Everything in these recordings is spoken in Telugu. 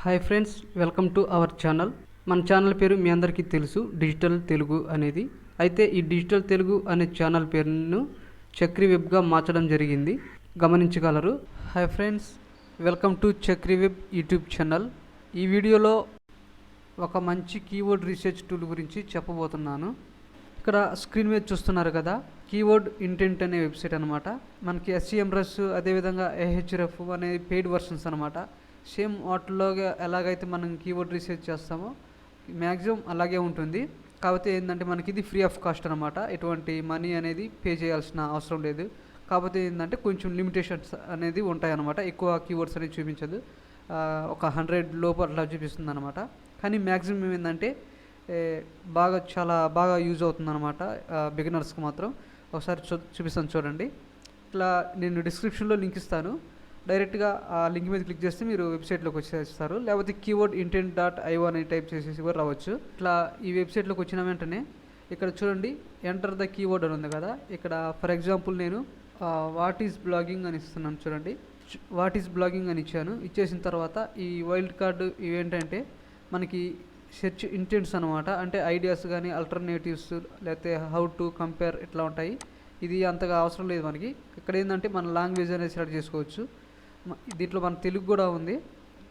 Hi friends, welcome to our channel. మన ఛానల్ పేరు మీ అందరికీ తెలుసు, డిజిటల్ తెలుగు అనేది. అయితే ఈ డిజిటల్ తెలుగు అనే ఛానల్ పేరును 𝚳𝚘𝚊𝚒 మార్చడం జరిగింది, గమనించగలరు. Hi friends, welcome to 𝚳𝚘𝚊𝚒 YouTube channel. ఈ వీడియోలో ఒక మంచి కీవర్డ్ రీసెర్చ్ టూల్ గురించి చెప్పబోతున్నాను. ఇక్కడ స్క్రీన్ మీద చూస్తున్నారు కదా, కీవర్డ్ ఇంటెంట్ అనే వెబ్సైట్ అనమాట. మనకి SEMrush అదేవిధంగా AHRF అనే పెయిడ్ వర్షన్స్ అనమాట. సేమ్ వాటిలో ఎలాగైతే మనం కీవర్డ్ రీసెర్చ్ చేస్తామో మ్యాక్సిమం అలాగే ఉంటుంది. కాకపోతే ఏంటంటే మనకి ఇది ఫ్రీ ఆఫ్ కాస్ట్ అనమాట, ఎటువంటి మనీ అనేది పే చేయాల్సిన అవసరం లేదు. కాకపోతే ఏంటంటే కొంచెం లిమిటేషన్స్ అనేది ఉంటాయి అనమాట. ఎక్కువ కీవర్డ్స్ అనేది చూపించదు, ఒక 100 లోపు అట్లా చూపిస్తుంది అనమాట. కానీ మ్యాక్సిమం ఏంటంటే చాలా బాగా యూజ్ అవుతుంది అనమాట బిగినర్స్కి మాత్రం. ఒకసారి చూపిస్తాను చూడండి. ఇట్లా నేను డిస్క్రిప్షన్లో లింక్ ఇస్తాను, డైరెక్ట్గా ఆ లింక్ మీద క్లిక్ చేస్తే మీరు వెబ్సైట్లోకి వచ్చేస్తారు. లేకపోతే కీవర్డ్ intent.io అని టైప్ చేసేసి కూడా రావచ్చు. ఇట్లా ఈ వెబ్సైట్లోకి వచ్చిన వెంటనే ఇక్కడ చూడండి, ఎంటర్ ద కీవర్డ్ అని ఉంది కదా. ఇక్కడ ఫర్ ఎగ్జాంపుల్ నేను వాట్ ఈజ్ బ్లాగింగ్ అని ఇస్తున్నాను చూడండి. వాట్ ఈజ్ బ్లాగింగ్ అని ఇచ్చేసిన తర్వాత ఈ వైల్డ్ కార్డు ఇవేంటంటే మనకి సెర్చ్ ఇంటెంట్స్ అనమాట. అంటే ఐడియాస్ కానీ ఆల్టర్నేటివ్స్ లేకపోతే హౌ టు కంపేర్ ఇట్లా ఉంటాయి. ఇది అంతగా అవసరం లేదు మనకి. ఇక్కడ ఏంటంటే మన లాంగ్వేజ్ అనేది సెలెక్ట్ చేసుకోవచ్చు. దీంట్లో మన తెలుగు కూడా ఉంది,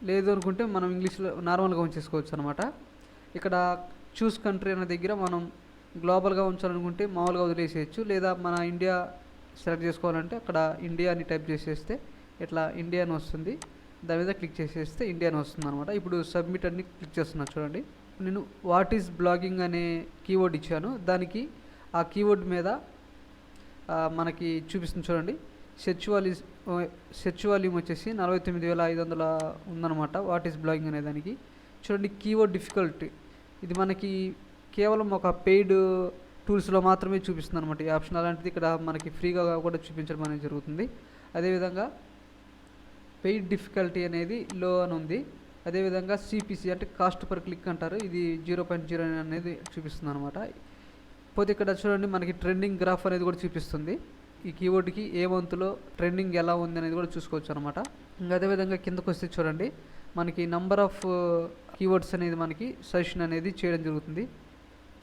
లేదు అనుకుంటే మనం ఇంగ్లీష్లో నార్మల్గా ఉంచేసుకోవచ్చు అనమాట. ఇక్కడ చూస్ కంట్రీ అనే దగ్గర మనం గ్లోబల్గా ఉంచాలనుకుంటే మామూలుగా వదిలేసేయచ్చు, లేదా మన ఇండియా సెలెక్ట్ చేసుకోవాలంటే అక్కడ ఇండియా అని టైప్ చేసేస్తే ఇట్లా ఇండియా అని వస్తుంది. దాని మీద క్లిక్ చేసేస్తే ఇండియా అని వస్తుంది అనమాట. ఇప్పుడు సబ్మిట్ అని క్లిక్ చేస్తున్నాను చూడండి. నేను వాట్ ఈజ్ బ్లాగింగ్ అనే కీవర్డ్ ఇచ్చాను, దానికి ఆ కీవర్డ్ మీద మనకి చూపిస్తుంది చూడండి. సెర్చ్ వాల్యూమ్ వచ్చేసి 49,500 ఉందన్నమాట వాట్ ఈజ్ బ్లాగింగ్ అనే దానికి. చూడండి, కీవర్డ్ డిఫికల్టీ ఇది మనకి కేవలం ఒక పెయిడ్ టూల్స్లో మాత్రమే చూపిస్తుంది అనమాట ఈ ఆప్షన్. అలాంటిది ఇక్కడ మనకి ఫ్రీగా కూడా చూపించడం అనేది జరుగుతుంది. అదేవిధంగా పెయిడ్ డిఫికల్టీ అనేది లో అని ఉంది. అదేవిధంగా CPC అంటే కాస్ట్ పర్ క్లిక్ అంటారు, ఇది 0.0 అనేది చూపిస్తుంది అనమాట. పోతే ఇక్కడ చూడండి, మనకి ట్రెండింగ్ గ్రాఫ్ అనేది కూడా చూపిస్తుంది. ఈ కీవర్డ్కి ఏ మంత్లో ట్రెండింగ్ ఎలా ఉంది అనేది కూడా చూసుకోవచ్చు అనమాట. ఇంకా అదేవిధంగా కిందకు వస్తే చూడండి, మనకి నంబర్ ఆఫ్ కీవర్డ్స్ అనేది మనకి సజెషన్ అనేది చేయడం జరుగుతుంది.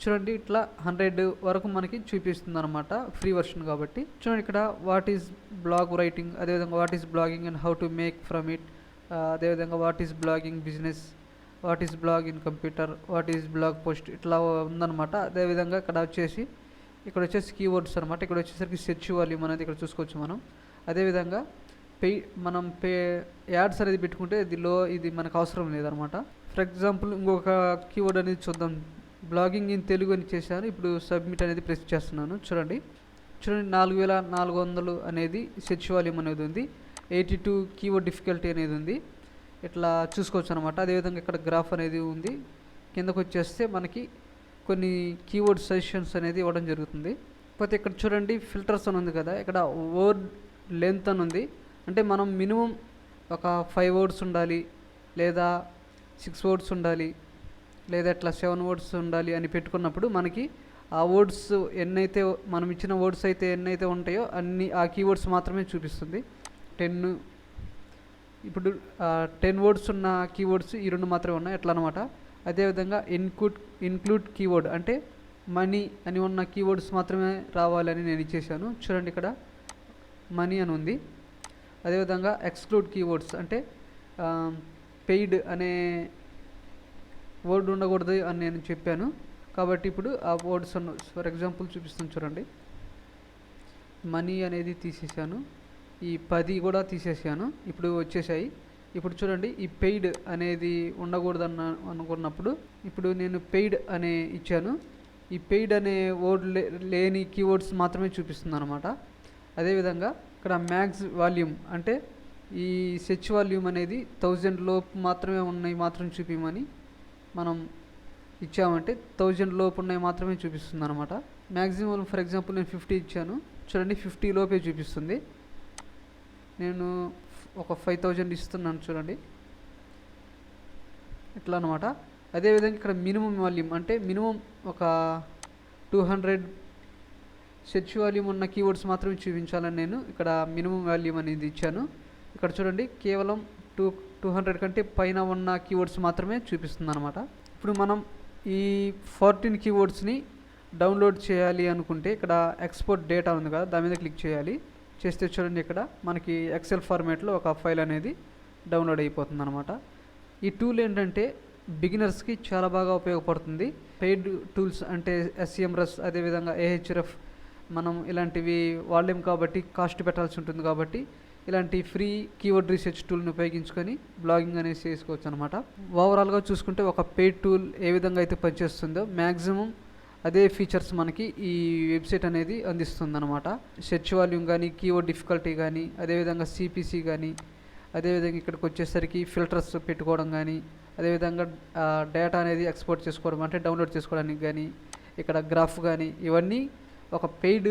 చూడండి, ఇట్లా 100 వరకు మనకి చూపిస్తుంది అనమాట, ఫ్రీ వర్షన్ కాబట్టి. చూడండి, ఇక్కడ వాట్ ఈజ్ బ్లాగ్ రైటింగ్, అదేవిధంగా what is blogging and how to make from it, అదేవిధంగా what is blogging business, what is blog in computer, what is blog post, ఇట్లా ఉందన్నమాట. అదేవిధంగా ఇక్కడ వచ్చేసి కీవర్డ్స్ అనమాట. ఇక్కడ వచ్చేసరికి సెర్చ్ వాల్యూమ్ అనేది ఇక్కడ చూసుకోవచ్చు మనం. అదేవిధంగా మనం యాడ్స్ అనేది పెట్టుకుంటే ఇది మనకు అవసరం లేదనమాట. ఫర్ ఎగ్జాంపుల్ ఇంకొక కీవర్డ్ అనేది చూద్దాం. బ్లాగింగ్ ఇన్ తెలుగు అని చేశాను. ఇప్పుడు సబ్మిట్ అనేది ప్రెస్ చేస్తున్నాను. చూడండి 4,400 అనేది సెర్చ్ వాల్యూమ్ అనేది ఉంది. 82 కీవర్డ్ డిఫికల్టీ అనేది ఉంది. ఇట్లా చూసుకోవచ్చు అనమాట. అదేవిధంగా ఇక్కడ గ్రాఫ్ అనేది ఉంది. కిందకు వచ్చేస్తే మనకి కొన్ని కీవర్డ్ సజెషన్స్ అనేది ఇవ్వడం జరుగుతుంది. పోతే ఇక్కడ చూడండి, ఫిల్టర్స్ అని ఉంది కదా, ఇక్కడ వర్డ్ లెంత్ అని ఉంది. అంటే మనం మినిమం ఒక 5 వర్డ్స్ ఉండాలి, లేదా 6 వర్డ్స్ ఉండాలి, లేదా ఇట్లా 7 వర్డ్స్ ఉండాలి అని పెట్టుకున్నప్పుడు మనకి ఆ వర్డ్స్ ఎన్నైతే మనం ఇచ్చిన వర్డ్స్ అయితే ఎన్నైతే ఉంటాయో అన్ని ఆ కీవర్డ్స్ మాత్రమే చూపిస్తుంది. 10 ఇప్పుడు 10 వర్డ్స్ ఉన్న కీవర్డ్స్ ఈ 2 మాత్రమే ఉన్నాయి ఎట్లా అనమాట. అదేవిధంగా ఇన్క్లూడ్ కీవర్డ్ అంటే మనీ అని ఉన్న కీవర్డ్స్ మాత్రమే రావాలని నేను ఇచ్చేసాను. చూడండి, ఇక్కడ మనీ అని ఉంది. అదేవిధంగా ఎక్స్క్లూడ్ కీవర్డ్స్ అంటే పెయిడ్ అనే వర్డ్ ఉండకూడదు అని నేను చెప్పాను. కాబట్టి ఇప్పుడు ఆ వర్డ్స్ ఫర్ ఎగ్జాంపుల్ చూపిస్తాను చూడండి. మనీ అనేది తీసేసాను, ఈ 10 కూడా తీసేసాను, ఇప్పుడు వచ్చేసాయి. ఇప్పుడు చూడండి, ఈ పెయిడ్ అనేది ఉండకూడదు అనుకున్నప్పుడు ఇప్పుడు నేను పెయిడ్ అనే ఇచ్చాను. ఈ పెయిడ్ అనే వర్డ్ లేని కీవర్డ్స్ మాత్రమే చూపిస్తుంది అనమాట. అదేవిధంగా ఇక్కడ మ్యాక్స్ వాల్యూమ్ అంటే ఈ సెర్చ్ వాల్యూమ్ అనేది 1000 లోపు మాత్రమే ఉన్నాయి మాత్రం చూపించమని మనం ఇచ్చామంటే 1000 లోపు ఉన్నాయి మాత్రమే చూపిస్తుంది అనమాట. మ్యాక్సిమం ఫర్ ఎగ్జాంపుల్ నేను 50 ఇచ్చాను. చూడండి, 50 లోపే చూపిస్తుంది. నేను ఒక 5,000 ఇస్తున్నాను చూడండి, ఇట్లా అనమాట. అదేవిధంగా ఇక్కడ మినిమం వాల్యూమ్ అంటే మినిమం ఒక 200 సెర్చ్ వాల్యూమ్ ఉన్న కీవర్డ్స్ మాత్రమే చూపించాలని నేను ఇక్కడ మినిమం వాల్యూమ్ అనేది ఇచ్చాను. ఇక్కడ చూడండి కేవలం 200 కంటే పైన ఉన్న కీవర్డ్స్ మాత్రమే చూపిస్తుంది అనమాట. ఇప్పుడు మనం ఈ 14 కీవర్డ్స్ని డౌన్లోడ్ చేయాలి అనుకుంటే ఇక్కడ ఎక్స్పోర్ట్ డేటా ఉంది కదా, దాని మీద క్లిక్ చేయాలి. చేస్తే చూడండి ఇక్కడ మనకి ఎక్సెల్ ఫార్మేట్లో ఒక ఫైల్ అనేది డౌన్లోడ్ అయిపోతుంది అనమాట. ఈ టూల్ ఏంటంటే బిగినర్స్కి చాలా బాగా ఉపయోగపడుతుంది. పెయిడ్ టూల్స్ అంటే SEMrush అదేవిధంగా AHRF మనం ఇలాంటివి వాడలేం కాబట్టి కాస్ట్ పెట్టాల్సి ఉంటుంది. కాబట్టి ఇలాంటి ఫ్రీ కీవర్డ్ రీసెర్చ్ టూల్ని ఉపయోగించుకొని బ్లాగింగ్ అనేది చేసుకోవచ్చు అనమాట. ఓవరాల్గా చూసుకుంటే ఒక పెయిడ్ టూల్ ఏ విధంగా అయితే పనిచేస్తుందో మ్యాక్సిమం అదే ఫీచర్స్ మనకి ఈ వెబ్సైట్ అనేది అందిస్తుంది అనమాట. సెర్చ్ వాల్యూమ్ కానీ, కీవర్డ్ డిఫికల్టీ కానీ, అదేవిధంగా CPC కానీ, అదేవిధంగా ఇక్కడికి వచ్చేసరికి ఫిల్టర్స్ పెట్టుకోవడం కానీ, అదేవిధంగా డేటా అనేది ఎక్స్పోర్ట్ చేసుకోవడం అంటే డౌన్లోడ్ చేసుకోవడానికి కానీ, ఇక్కడ గ్రాఫ్ కానీ, ఇవన్నీ ఒక పెయిడ్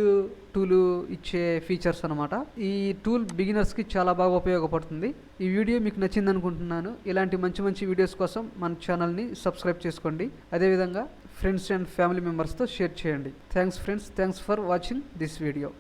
టూల్ ఇచ్చే ఫీచర్స్ అనమాట. ఈ టూల్ బిగినర్స్కి చాలా బాగా ఉపయోగపడుతుంది. ఈ వీడియో మీకు నచ్చింది అనుకుంటున్నాను. ఇలాంటి మంచి మంచి వీడియోస్ కోసం మన ఛానల్ని సబ్స్క్రైబ్ చేసుకోండి. అదేవిధంగా ఫ్రెండ్స్ అండ్ ఫ్యామిలీ మెంబర్స్తో షేర్ చేయండి. Thanks friends, thanks for watching this video.